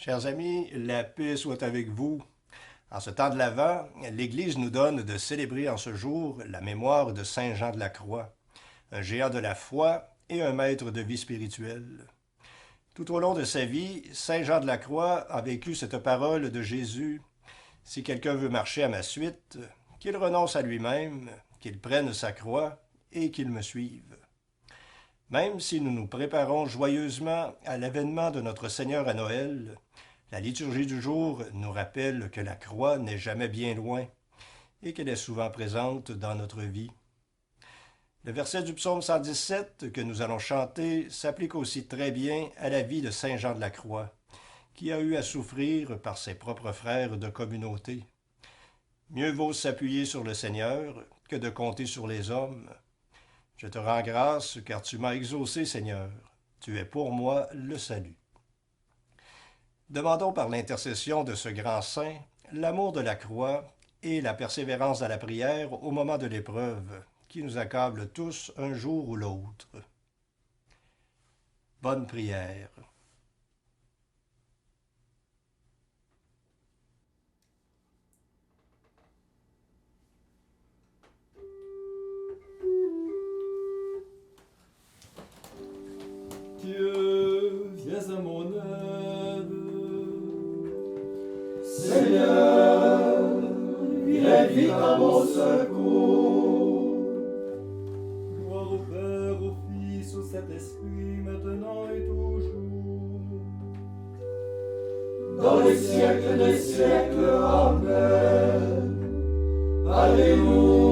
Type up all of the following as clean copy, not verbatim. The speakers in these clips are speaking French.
Chers amis, la paix soit avec vous. En ce temps de l'Avent, l'Église nous donne de célébrer en ce jour la mémoire de Saint Jean de la Croix, un géant de la foi et un maître de vie spirituelle. Tout au long de sa vie, Saint Jean de la Croix a vécu cette parole de Jésus. Si quelqu'un veut marcher à ma suite, qu'il renonce à lui-même, qu'il prenne sa croix et qu'il me suive. Même si nous nous préparons joyeusement à l'avènement de notre Seigneur à Noël, la liturgie du jour nous rappelle que la croix n'est jamais bien loin et qu'elle est souvent présente dans notre vie. Le verset du psaume 117 que nous allons chanter s'applique aussi très bien à la vie de Saint Jean de la Croix, qui a eu à souffrir par ses propres frères de communauté. Mieux vaut s'appuyer sur le Seigneur que de compter sur les hommes. Je te rends grâce car tu m'as exaucé, Seigneur. Tu es pour moi le salut. Demandons par l'intercession de ce grand saint l'amour de la croix et la persévérance à la prière au moment de l'épreuve, qui nous accable tous un jour ou l'autre. Bonne prière. Dieu, viens à mon aide. Seigneur, viens vite à mon secours. Gloire au Père, au Fils, au Saint-Esprit, maintenant et toujours. Dans les siècles des siècles, Amen. Alléluia.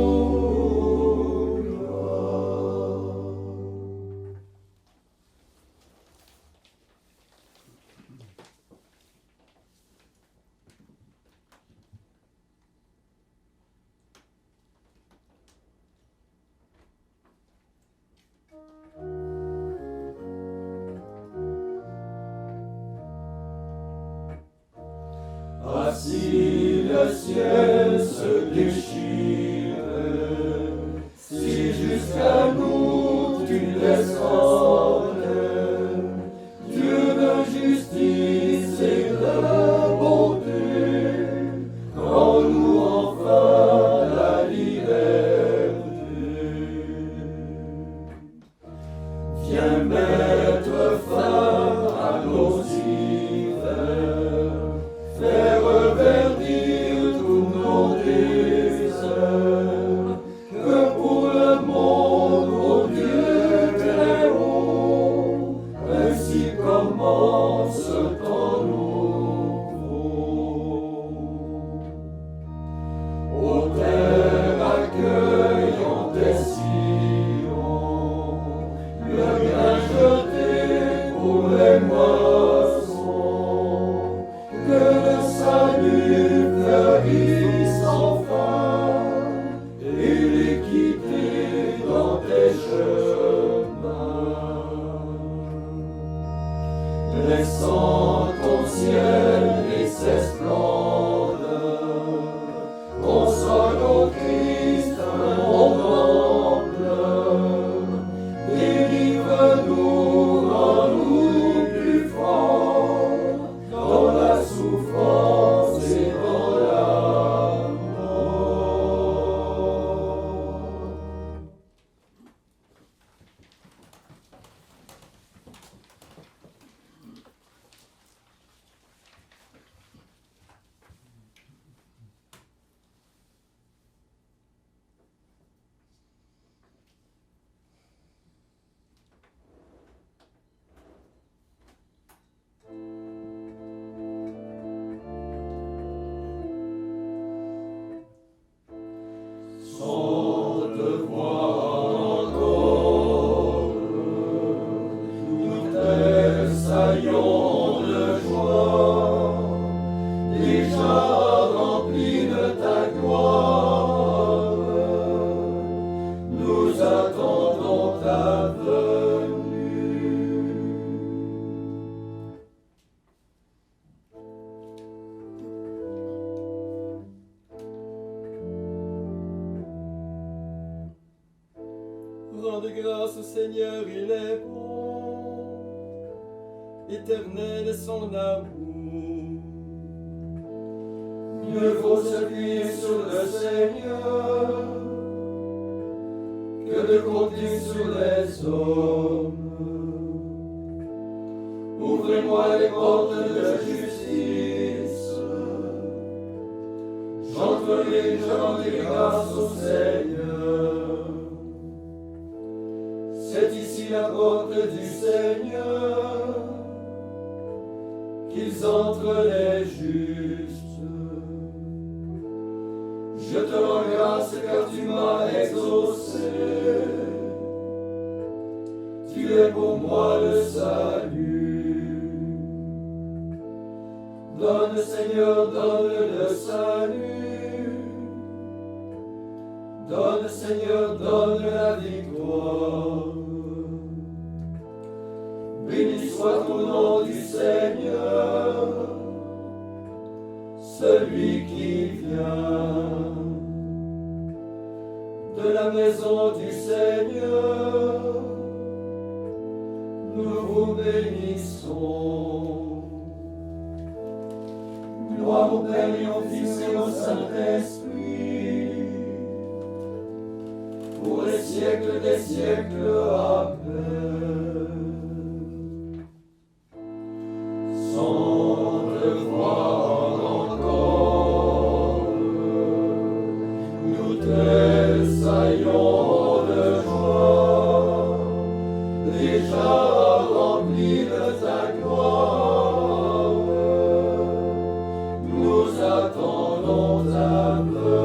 Ah, si le ciel se déchire, si jusqu'à nous tu descendes, Dieu de justice et de bonté, rends-nous enfin la liberté. Viens mettre fin à nos hivers, faire verdir tous nos déserts, que pour le monde, ô Dieu très haut, ainsi commence ton nouveau. Ô terre accueillant tes sillons, le grain jeté pour les moissons, que le salut fleurisse enfin et l'équité dans tes chemins. Laissant ton ciel et ses splendeurs, console au Christ mon temple, délivre-nous, rends-nous plus forts dans la souffrance et dans la mort. Sans te voir encore, nous tressaillons de joie, déjà remplis de ta gloire. Nous attendons ta venue. Rendez grâce au Seigneur, il est bon, éternel est son amour. Mieux vaut s'appuyer sur le Seigneur que de compter sur les hommes. Ouvrez-moi les portes de justice, j'entrerai les grâces au Seigneur. C'est ici la porte du Seigneur, qu'ils entrent les justes. Je te rends grâce car tu m'as exaucé. Tu es pour moi le salut. Donne Seigneur, donne le salut. Donne Seigneur, donne la victoire. Béni soit ton nom du Seigneur, celui qui vient de la maison du Seigneur. Nous vous bénissons. Gloire au Père et au Fils et au Saint-Esprit, pour les siècles des siècles. Amen. Sans le voir encore, nous tressaillons de joie, déjà remplis de ta gloire. Nous attendons ta venue.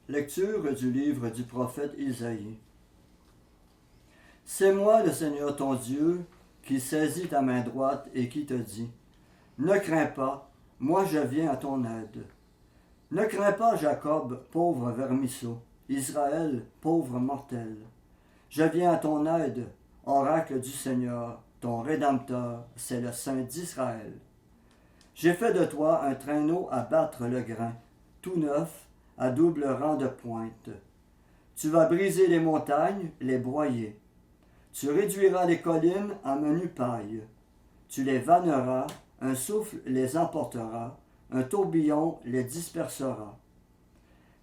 Lecture du livre du prophète Isaïe. C'est moi le Seigneur ton Dieu qui saisit ta main droite et qui te dit: ne crains pas, moi je viens à ton aide. Ne crains pas Jacob, pauvre vermisseau, Israël, pauvre mortel. Je viens à ton aide, oracle du Seigneur, ton Rédempteur, c'est le Saint d'Israël. J'ai fait de toi un traîneau à battre le grain, tout neuf, à double rang de pointe. Tu vas briser les montagnes, les broyer. Tu réduiras les collines en menu paille. Tu les vanneras, un souffle les emportera, un tourbillon les dispersera.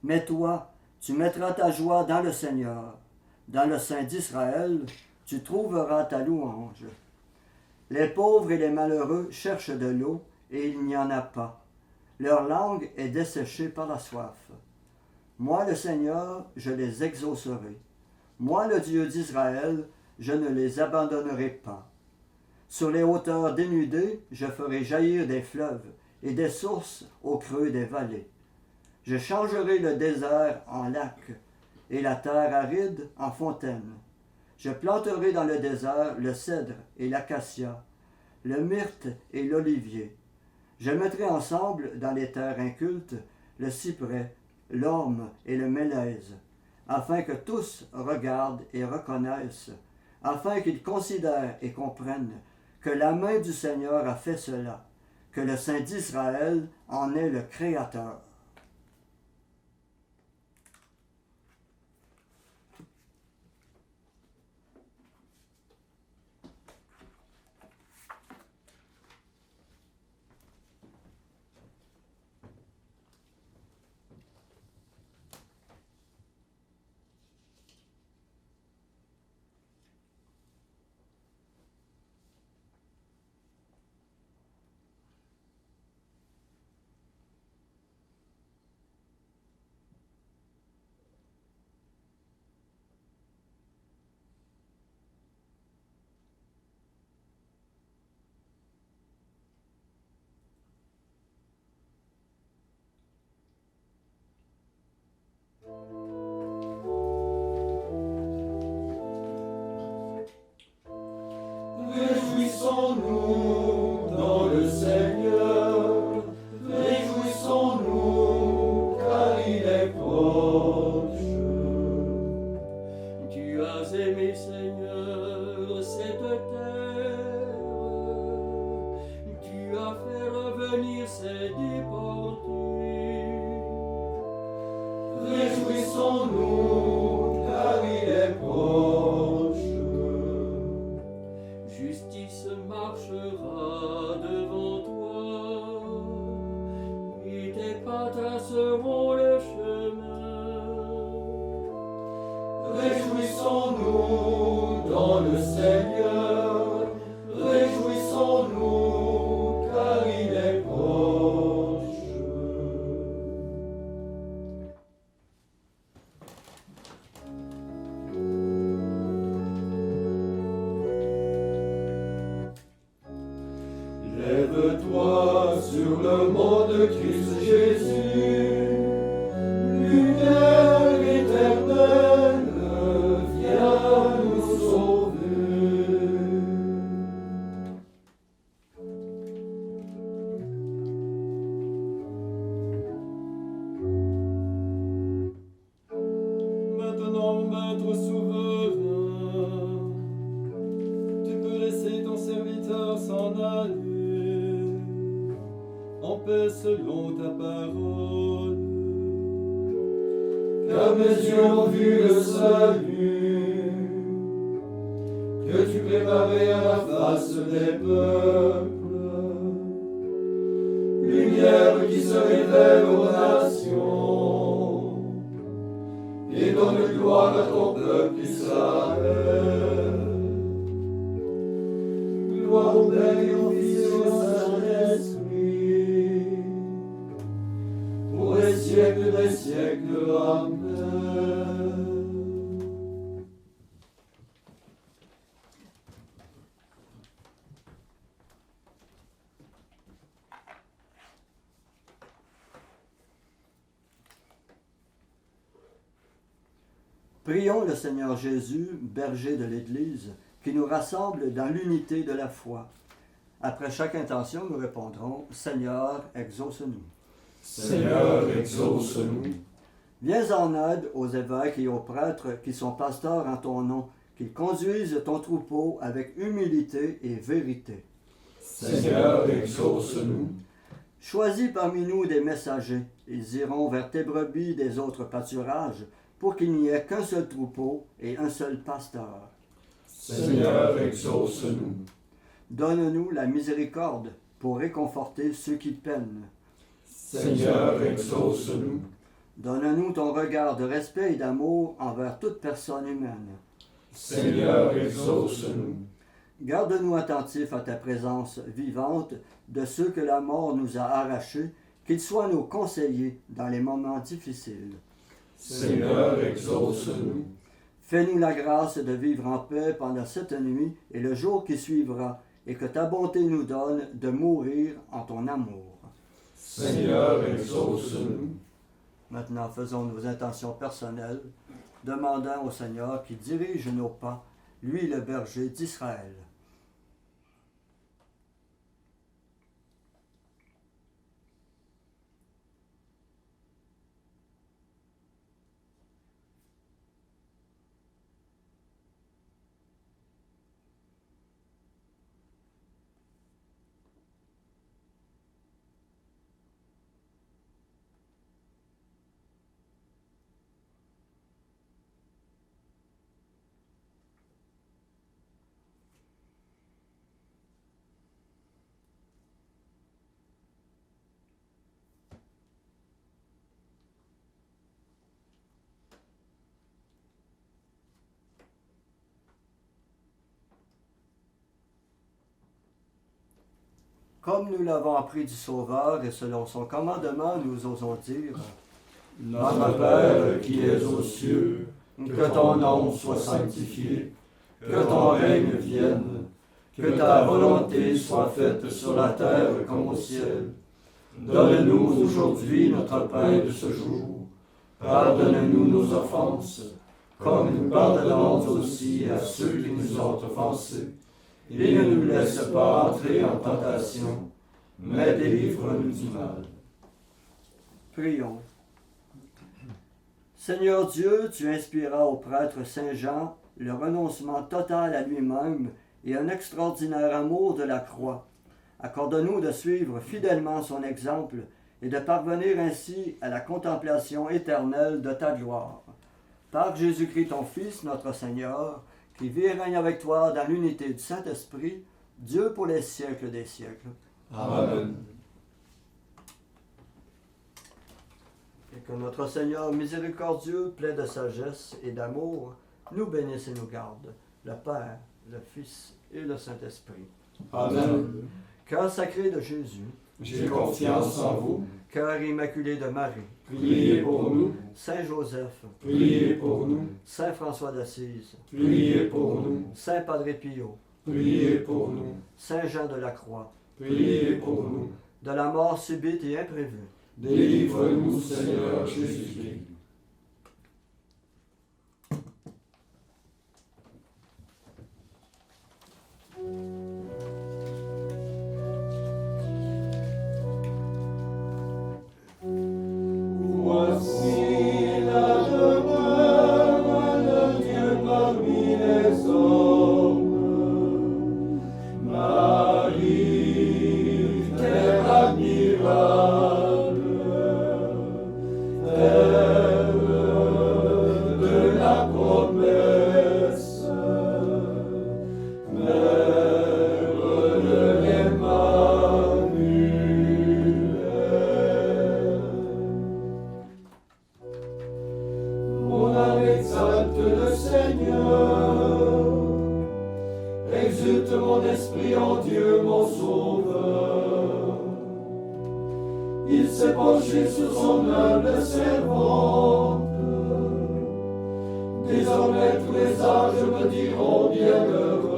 Mais toi, tu mettras ta joie dans le Seigneur. Dans le Saint d'Israël, tu trouveras ta louange. Les pauvres et les malheureux cherchent de l'eau, et il n'y en a pas. Leur langue est desséchée par la soif. Moi, le Seigneur, je les exaucerai. Moi, le Dieu d'Israël, je ne les abandonnerai pas. Sur les hauteurs dénudées, je ferai jaillir des fleuves et des sources au creux des vallées. Je changerai le désert en lac et la terre aride en fontaine. Je planterai dans le désert le cèdre et l'acacia, le myrte et l'olivier. Je mettrai ensemble dans les terres incultes le cyprès, l'orme et le mélèze, afin que tous regardent et reconnaissent, afin qu'ils considèrent et comprennent que la main du Seigneur a fait cela, que le Saint d'Israël en est le Créateur. Réjouissons-nous dans le Seigneur, réjouissons-nous car il est proche. Tu as aimé, Seigneur, cette Seigneur, réjouissons-nous, car il est proche. Lève-toi sur le mont de Christ Jésus, lumière éternelle, viens nous sauver. Maintenant, Maître souverain, tu peux laisser ton serviteur s'en aller, en paix selon ta parole. Car mes yeux ont vu le salut, que tu préparais à la face des peuples, lumière qui se révèle aux nations, et donne gloire à ton peuple Israël. Gloire au Père et au Fils et au Saint-Esprit, pour les siècles des siècles. Amen. Prions le Seigneur Jésus, berger de l'Église, qui nous rassemble dans l'unité de la foi. Après chaque intention, nous répondrons « Seigneur, exauce-nous ». Seigneur, exauce-nous. Viens en aide aux évêques et aux prêtres qui sont pasteurs en ton nom, qu'ils conduisent ton troupeau avec humilité et vérité. Seigneur, exauce-nous. Choisis parmi nous des messagers. Ils iront vers tes brebis des autres pâturages, pour qu'il n'y ait qu'un seul troupeau et un seul pasteur. Seigneur, exauce-nous. Donne-nous la miséricorde pour réconforter ceux qui peinent. Seigneur, exauce-nous. Donne-nous ton regard de respect et d'amour envers toute personne humaine. Seigneur, exauce-nous. Garde-nous attentifs à ta présence vivante de ceux que la mort nous a arrachés, qu'ils soient nos conseillers dans les moments difficiles. Seigneur, exauce-nous. Fais-nous la grâce de vivre en paix pendant cette nuit et le jour qui suivra, et que ta bonté nous donne de mourir en ton amour. Seigneur, exauce-nous. Maintenant, faisons nos intentions personnelles, demandant au Seigneur qui dirige nos pas, lui le berger d'Israël. Comme nous l'avons appris du Sauveur et selon son commandement, nous osons dire Notre Père qui es aux cieux, que ton nom soit sanctifié, que ton règne vienne, que ta volonté soit faite sur la terre comme au ciel. Donne-nous aujourd'hui notre pain de ce jour. Pardonne-nous nos offenses, comme nous pardonnons aussi à ceux qui nous ont offensés. Et ne nous laisse pas entrer en tentation, mais délivre-nous du mal. Prions. Seigneur Dieu, tu inspiras au prêtre Saint Jean le renoncement total à lui-même et un extraordinaire amour de la croix. Accorde-nous de suivre fidèlement son exemple et de parvenir ainsi à la contemplation éternelle de ta gloire. Par Jésus-Christ ton Fils, notre Seigneur, qui vit et règne avec toi dans l'unité du Saint-Esprit, Dieu pour les siècles des siècles. Amen. Et que notre Seigneur miséricordieux, plein de sagesse et d'amour, nous bénisse et nous garde, le Père, le Fils et le Saint-Esprit. Amen. Cœur sacré de Jésus, J'ai confiance en vous. cœur immaculé de Marie, Priez pour nous. Saint Joseph, Priez pour nous. Saint François d'Assise, Priez pour nous. Saint Padre Pio, Priez pour nous. Saint Jean de la Croix, Priez pour nous. de la mort subite et imprévue, Délivre-nous, Seigneur Jésus-Christ. Voici la demeure de Dieu parmi les hommes. Marie, terre admirable, terre de la promesse, mère de l'Emmanuel. Mon âme exalte le Seigneur, exulte mon esprit en Dieu mon Sauveur. Il s'est penché sur son humble servante. Désormais tous les âges me diront bienheureux.